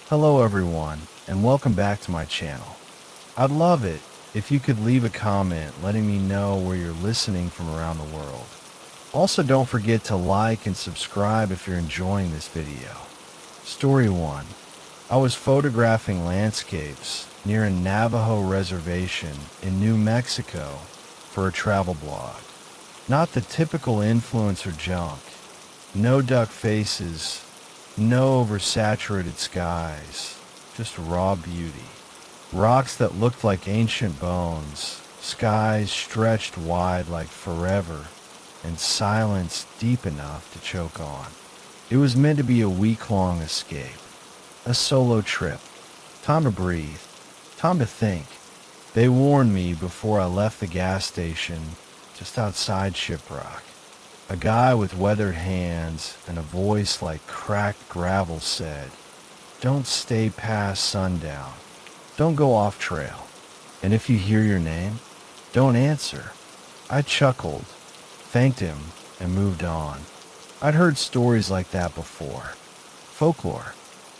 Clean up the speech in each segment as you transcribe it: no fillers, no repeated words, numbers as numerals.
Hello everyone, and welcome back to my channel. I'd love it if you could leave a comment letting me know where you're listening from around the world. Also, don't forget to like and subscribe if you're enjoying this video. Story 1. I was photographing landscapes near a Navajo reservation in New Mexico for a travel blog. Not the typical influencer junk. No duck faces, no oversaturated skies, just raw beauty. Rocks that looked like ancient bones, skies stretched wide like forever, and silence deep enough to choke on. It was meant to be a week-long escape, a solo trip. Time to breathe, time to think. They warned me before I left the gas station just outside Shiprock. A guy with weathered hands and a voice like cracked gravel said, "Don't stay past sundown. Don't go off trail. And if you hear your name, don't answer." I chuckled, thanked him, and moved on. I'd heard stories like that before. Folklore,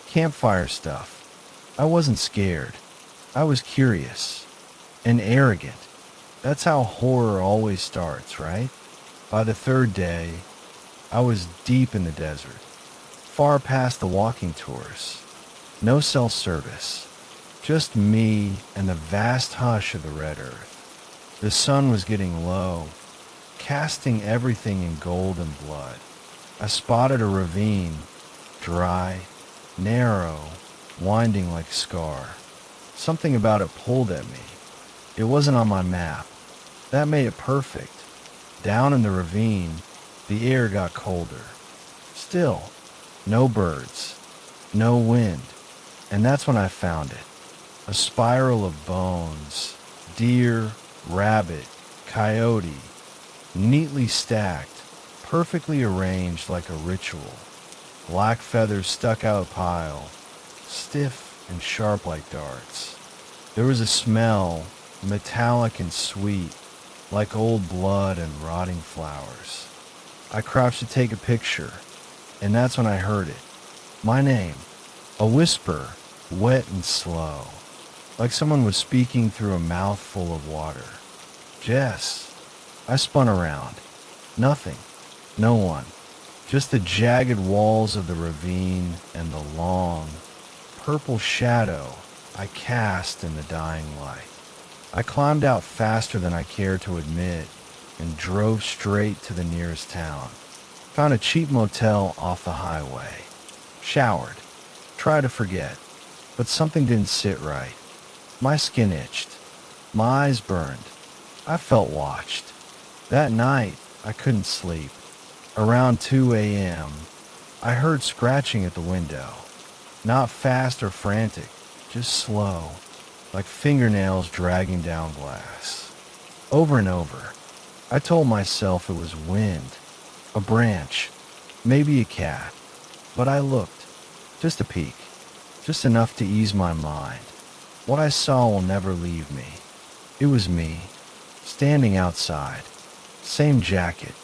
campfire stuff. I wasn't scared. I was curious and arrogant. That's how horror always starts, right? By the third day, I was deep in the desert, far past the walking tours. No self-service, just me and the vast hush of the red earth. The sun was getting low, casting everything in gold and blood. I spotted a ravine, dry, narrow, winding like scar. Something about it pulled at me. It wasn't on my map. That made it perfect. Down in the ravine, the air got colder. Still, no birds, no wind, and that's when I found it. A spiral of bones, deer, rabbit, coyote, neatly stacked, perfectly arranged like a ritual. Black feathers stuck out a pile, stiff and sharp like darts. There was a smell, metallic and sweet, like old blood and rotting flowers. I crouched to take a picture, and that's when I heard it. My name. A whisper, wet and slow, like someone was speaking through a mouthful of water. "Jess." I spun around. Nothing. No one. Just the jagged walls of the ravine and the long, purple shadow I cast in the dying light. I climbed out faster than I cared to admit and drove straight to the nearest town. Found a cheap motel off the highway. Showered. Tried to forget, but something didn't sit right. My skin itched. My eyes burned. I felt watched. That night, I couldn't sleep. Around 2 a.m., I heard scratching at the window. Not fast or frantic, just slow, like fingernails dragging down glass. Over and over, I told myself it was wind, a branch, maybe a cat. But I looked, just a peek, just enough to ease my mind. What I saw will never leave me. It was me, standing outside. Same jacket,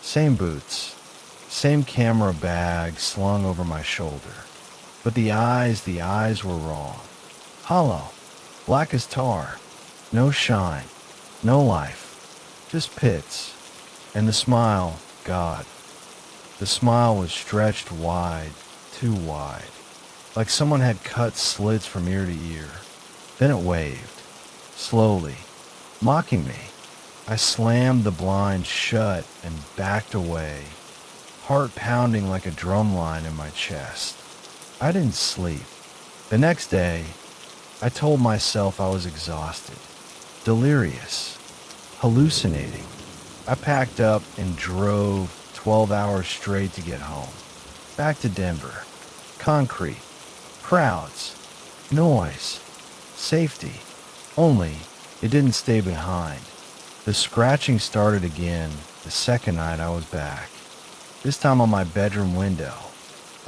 same boots, same camera bag slung over my shoulder. But the eyes were wrong. Hollow. Black as tar, no shine, no life, just pits. And the smile, God, the smile was stretched wide, too wide, like someone had cut slits from ear to ear. Then it waved, slowly, mocking me. I slammed the blind shut and backed away, heart pounding like a drum line in my chest. I didn't sleep. The next day, I told myself I was exhausted, delirious, hallucinating. I packed up and drove 12 hours straight to get home. Back to Denver. Concrete, crowds, noise, safety. Only it didn't stay behind. The scratching started again the second night I was back. This time on my bedroom window.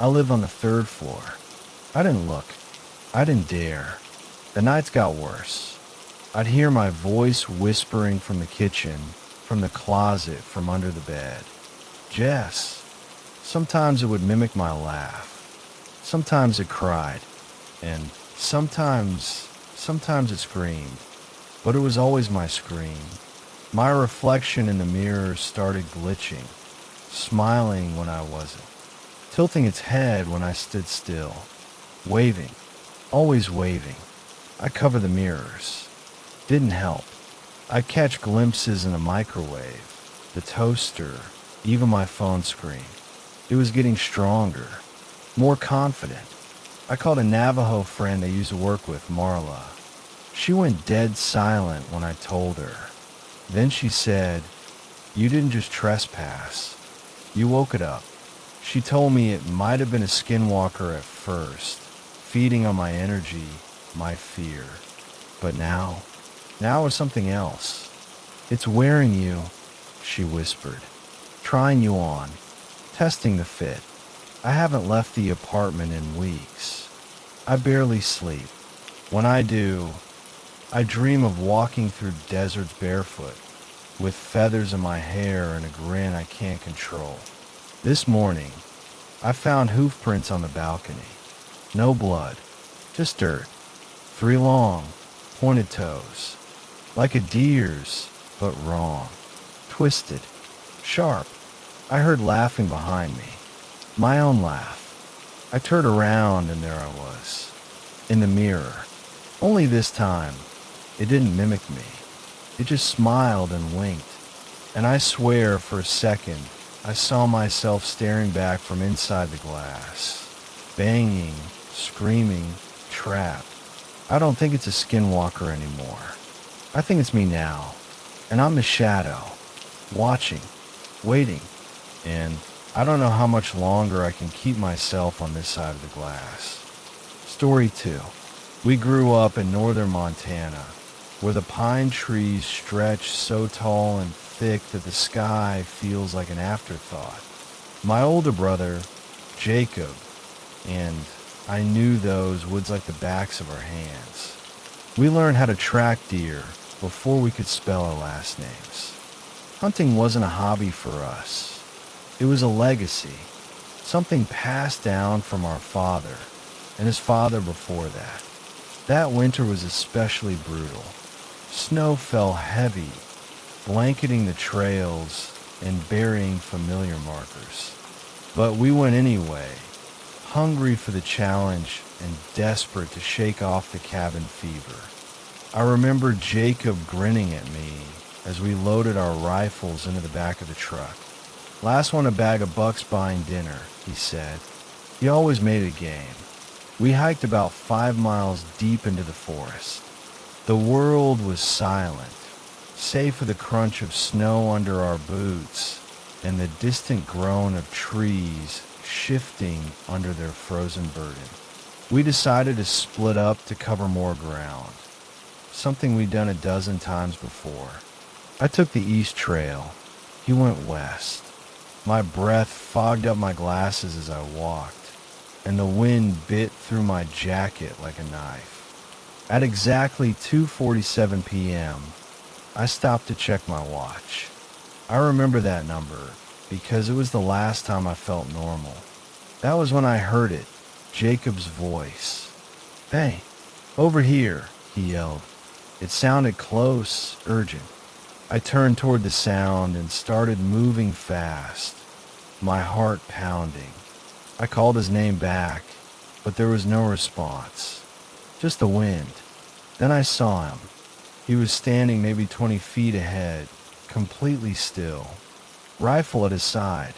I live on the 3rd floor. I didn't look. I didn't dare. The nights got worse. I'd hear my voice whispering from the kitchen, from the closet, from under the bed. "Jess." Sometimes it would mimic my laugh. Sometimes it cried, and sometimes it screamed, but it was always my scream. My reflection in the mirror started glitching, smiling when I wasn't, tilting its head when I stood still, waving, always waving. I cover the mirrors. Didn't help. I'd catch glimpses in the microwave, the toaster, even my phone screen. It was getting stronger, more confident. I called a Navajo friend I used to work with, Marla. She went dead silent when I told her. Then she said, "You didn't just trespass. You woke it up." She told me it might have been a skinwalker at first, feeding on my energy, my fear. But now it's something else. "It's wearing you," she whispered, "trying you on, testing the fit. I haven't left the apartment in weeks. I barely sleep. When I do, I dream of walking through deserts barefoot, with feathers in my hair and a grin I can't control. This morning, I found hoof prints on the balcony. No blood, just dirt. 3 long, pointed toes. Like a deer's, but wrong. Twisted, sharp. I heard laughing behind me. My own laugh. I turned around and there I was. In the mirror. Only this time, it didn't mimic me. It just smiled and winked. And I swear for a second, I saw myself staring back from inside the glass. Banging, screaming, trapped. I don't think it's a skinwalker anymore. I think it's me now. And I'm the shadow. Watching. Waiting. And I don't know how much longer I can keep myself on this side of the glass. Story 2. We grew up in northern Montana, where the pine trees stretch so tall and thick that the sky feels like an afterthought. My older brother, Jacob, and I knew those woods like the backs of our hands. We learned how to track deer before we could spell our last names. Hunting wasn't a hobby for us. It was a legacy, something passed down from our father and his father before that. That winter was especially brutal. Snow fell heavy, blanketing the trails and burying familiar markers. But we went anyway, hungry for the challenge and desperate to shake off the cabin fever. I remember Jacob grinning at me as we loaded our rifles into the back of the truck. "Last one a bag of bucks buying dinner," he said. He always made it a game. We hiked about 5 miles deep into the forest. The world was silent, save for the crunch of snow under our boots and the distant groan of trees shifting under their frozen burden. We decided to split up to cover more ground, something we'd done a dozen times before. I took the east trail. He went west. My breath fogged up my glasses as I walked, and the wind bit through my jacket like a knife. At exactly 2:47 p.m., I stopped to check my watch. I remember that number because it was the last time I felt normal. That was when I heard it, Jacob's voice. "Hey, over here," he yelled. It sounded close, urgent. I turned toward the sound and started moving fast, my heart pounding. I called his name back, but there was no response, just the wind. Then I saw him. He was standing maybe 20 feet ahead, completely still, rifle at his side.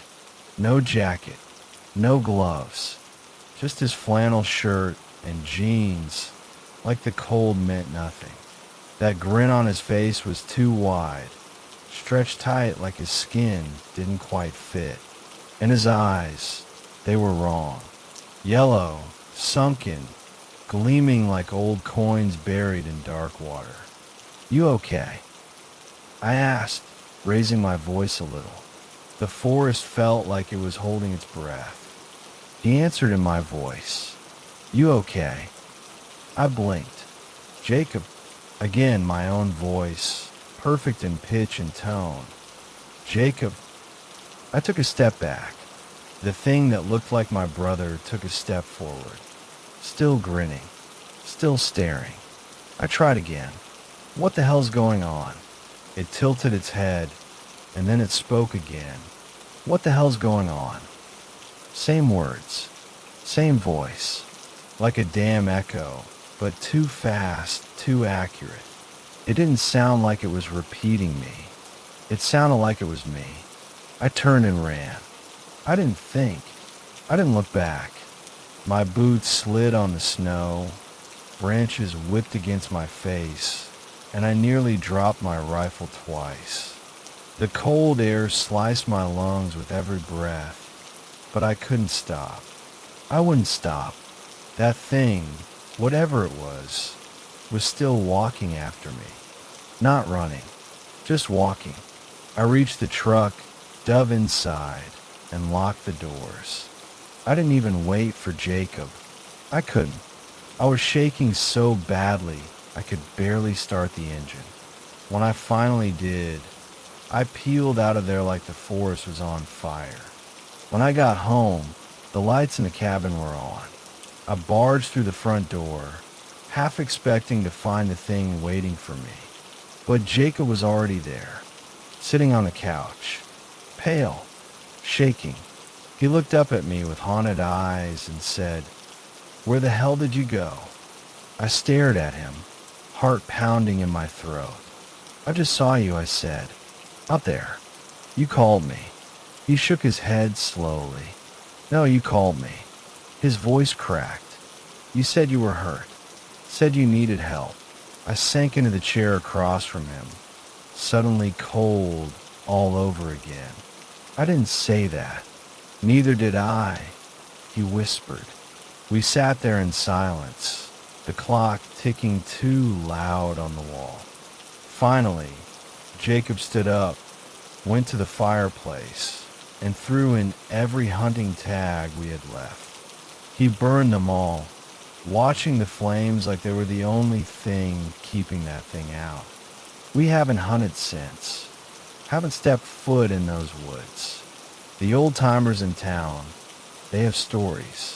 No jacket, no gloves, just his flannel shirt and jeans, like the cold meant nothing. That grin on his face was too wide, stretched tight like his skin didn't quite fit. And his eyes, they were wrong. Yellow, sunken, gleaming like old coins buried in dark water. "You okay?" I asked, raising my voice a little. The forest felt like it was holding its breath. He answered in my voice, "You okay?" I blinked. "Jacob," again my own voice, perfect in pitch and tone. "Jacob." I took a step back. The thing that looked like my brother took a step forward, still grinning. still staring. I tried again. What the hell's going on? It tilted its head, and then it spoke again. What the hell's going on? Same words, same voice, like a damn echo, but too fast, too accurate. It didn't sound like it was repeating me. It sounded like it was me. I turned and ran. I didn't think. I didn't look back. My boots slid on the snow, branches whipped against my face, and I nearly dropped my rifle twice. The cold air sliced my lungs with every breath, but I couldn't stop. I wouldn't stop. That thing, whatever it was still walking after me. Not running, just walking. I reached the truck, dove inside, and locked the doors. I didn't even wait for Jacob. I couldn't. I was shaking so badly I could barely start the engine. When I finally did, I peeled out of there like the forest was on fire. When I got home, the lights in the cabin were on. I barged through the front door, half expecting to find the thing waiting for me. But Jacob was already there, sitting on the couch, pale, shaking. He looked up at me with haunted eyes and said, "Where the hell did you go?" I stared at him, heart pounding in my throat. "I just saw you," I said. "Out there. You called me." He shook his head slowly. "No, you called me." His voice cracked. "You said you were hurt. Said you needed help." I sank into the chair across from him, suddenly cold all over again. "I didn't say that." "Neither did I," he whispered. We sat there in silence, the clock ticking too loud on the wall. Finally, Jacob stood up, went to the fireplace, and threw in every hunting tag we had left. He burned them all, watching the flames like they were the only thing keeping that thing out. We haven't hunted since, haven't stepped foot in those woods. The old-timers in town, they have stories.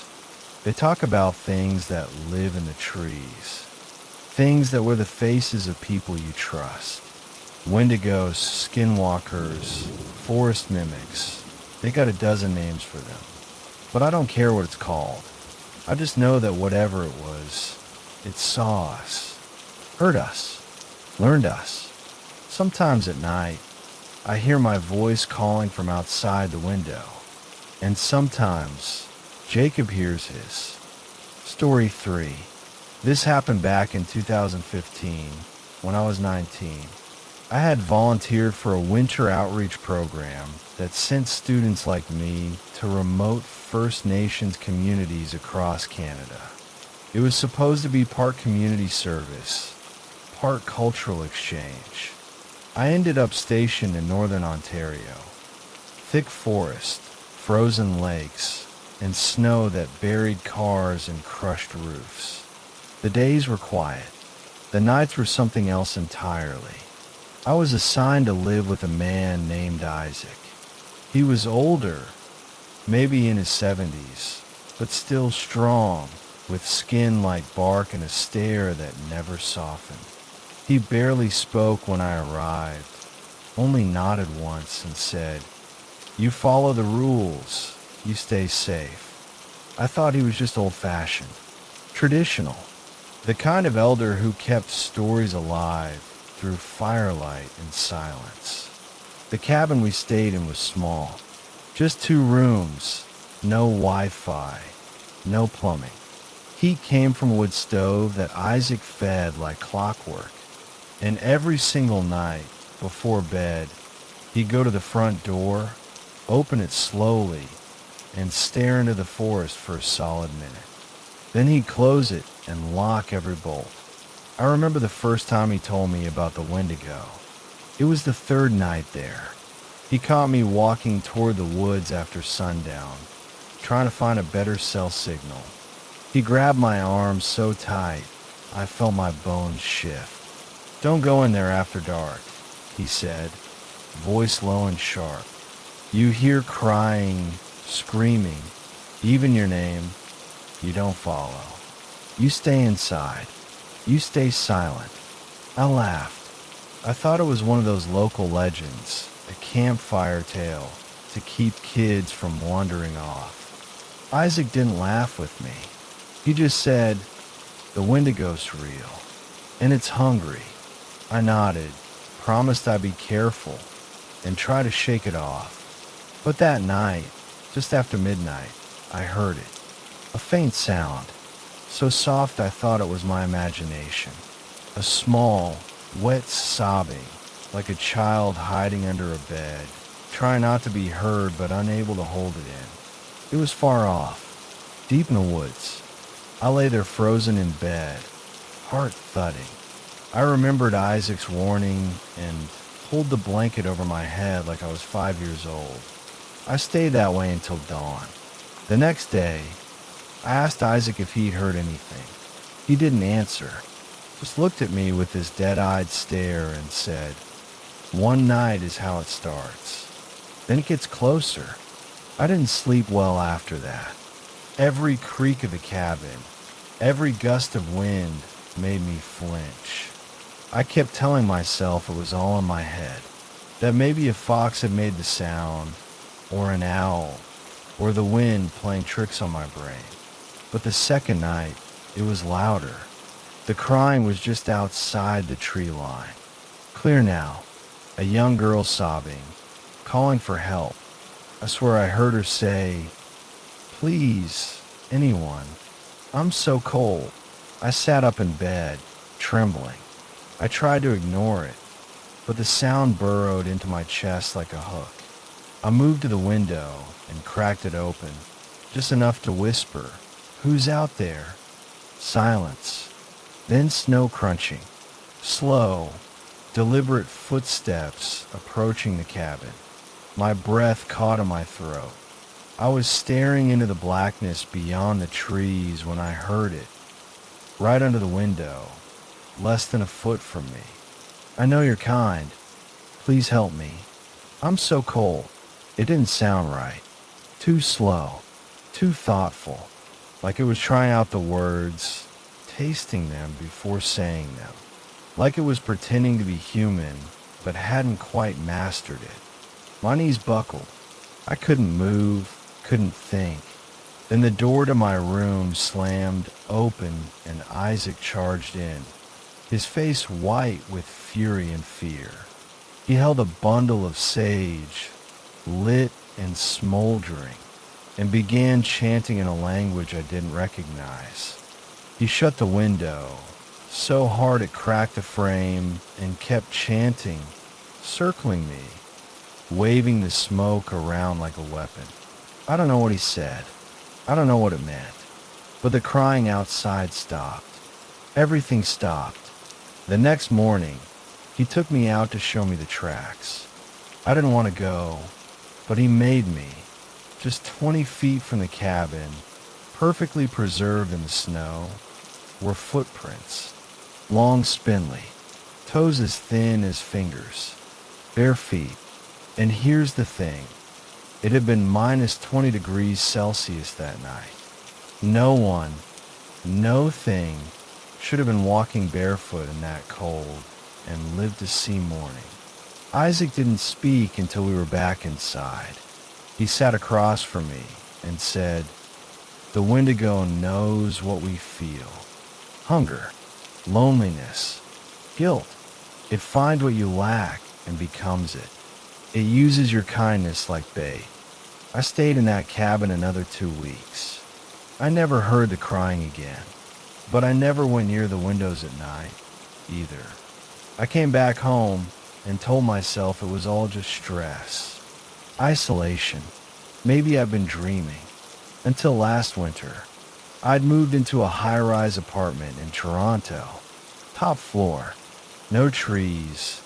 They talk about things that live in the trees, things that were the faces of people you trust. Wendigos, skinwalkers, forest mimics, they got a dozen names for them. But I don't care what it's called. I just know that whatever it was, it saw us, heard us, learned us. Sometimes at night, I hear my voice calling from outside the window, and sometimes Jacob hears his. Story 3. This happened back in 2015 when I was 19. I had volunteered for a winter outreach program that sent students like me to remote First Nations communities across Canada. It was supposed to be part community service, part cultural exchange. I ended up stationed in northern Ontario. Thick forest, frozen lakes, and snow that buried cars and crushed roofs. The days were quiet. The nights were something else entirely. I was assigned to live with a man named Isaac. He was older, maybe in his 70s, but still strong, with skin like bark and a stare that never softened. He barely spoke when I arrived, only nodded once and said, "You follow the rules. You stay safe." I thought he was just old-fashioned, traditional, the kind of elder who kept stories alive through firelight and silence. The cabin we stayed in was small, just 2 rooms, no Wi-Fi, no plumbing. Heat came from a wood stove that Isaac fed like clockwork, and every single night before bed, he'd go to the front door, open it slowly, and stare into the forest for a solid minute. Then he'd close it and lock every bolt. I remember the first time he told me about the Wendigo. It was the 3rd night there. He caught me walking toward the woods after sundown, trying to find a better cell signal. He grabbed my arm so tight, I felt my bones shift. "Don't go in there after dark," he said, voice low and sharp. "You hear crying, screaming, even your name, you don't follow." You stay inside. You stay silent. I laughed. I thought it was one of those local legends, a campfire tale to keep kids from wandering off. Isaac didn't laugh with me. He just said, "The Wendigo's real, and it's hungry." I nodded, promised I'd be careful, and try to shake it off. But that night, just after midnight, I heard it. A faint sound, so soft I thought it was my imagination. A small, wet sobbing, like a child hiding under a bed, trying not to be heard but unable to hold it in. It was far off, deep in the woods. I lay there frozen in bed, heart thudding. I remembered Isaac's warning and pulled the blanket over my head like I was 5 years old. I stayed that way until dawn. The next day, I asked Isaac if he'd heard anything. He didn't answer, just looked at me with his dead-eyed stare and said, "One night is how it starts. Then it gets closer." I didn't sleep well after that. Every creak of the cabin, every gust of wind made me flinch. I kept telling myself it was all in my head, that maybe a fox had made the sound, or an owl, or the wind playing tricks on my brain. But the second night, it was louder. The crying was just outside the tree line. Clear now, a young girl sobbing, calling for help. I swear I heard her say, "Please, anyone. I'm so cold." I sat up in bed, trembling. I tried to ignore it, but the sound burrowed into my chest like a hook. I moved to the window and cracked it open, just enough to whisper, "Who's out there?" Silence. Then snow crunching. Slow, deliberate footsteps approaching the cabin. My breath caught in my throat. I was staring into the blackness beyond the trees when I heard it, right under the window, less than a foot from me. "I know you're kind. Please help me. I'm so cold." It didn't sound right. Too slow, too thoughtful, like it was trying out the words, tasting them before saying them, like it was pretending to be human but hadn't quite mastered it. My knees buckled. I couldn't move, couldn't think. Then the door to my room slammed open and Isaac charged in, his face white with fury and fear. He held a bundle of sage, lit and smoldering, and began chanting in a language I didn't recognize. He shut the window so hard it cracked the frame and kept chanting, circling me, waving the smoke around like a weapon. I don't know what he said. I don't know what it meant. But the crying outside stopped. Everything stopped. The next morning, he took me out to show me the tracks. I didn't want to go, but he made me. Just 20 feet from the cabin, perfectly preserved in the snow, were footprints. Long, spindly, toes as thin as fingers, bare feet. And here's the thing. It had been minus 20 degrees Celsius that night. No one, no thing should have been walking barefoot in that cold and lived to see morning. Isaac didn't speak until we were back inside. He sat across from me and said, "The Wendigo knows what we feel. Hunger, loneliness, guilt. It finds what you lack and becomes it. It uses your kindness like bait." I stayed in that cabin another 2 weeks. I never heard the crying again, but I never went near the windows at night, either. I came back home and told myself it was all just stress. Isolation. Maybe I've been dreaming. Until last winter, I'd moved into a high-rise apartment in Toronto. Top floor. No trees.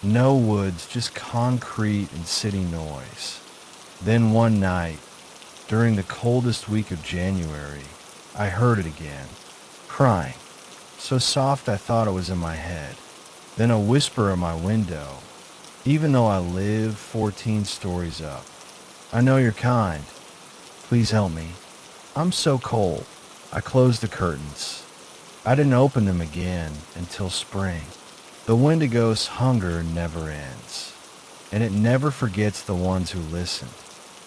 No woods, just concrete and city noise. Then one night, during the coldest week of January, I heard it again. Crying. So soft I thought it was in my head. Then a whisper at my window, even though I live 14 stories up. "I know you're kind. Please help me. I'm so cold." I closed the curtains, I didn't open them again until spring. The Wendigo's hunger never ends, and it never forgets the ones who listen.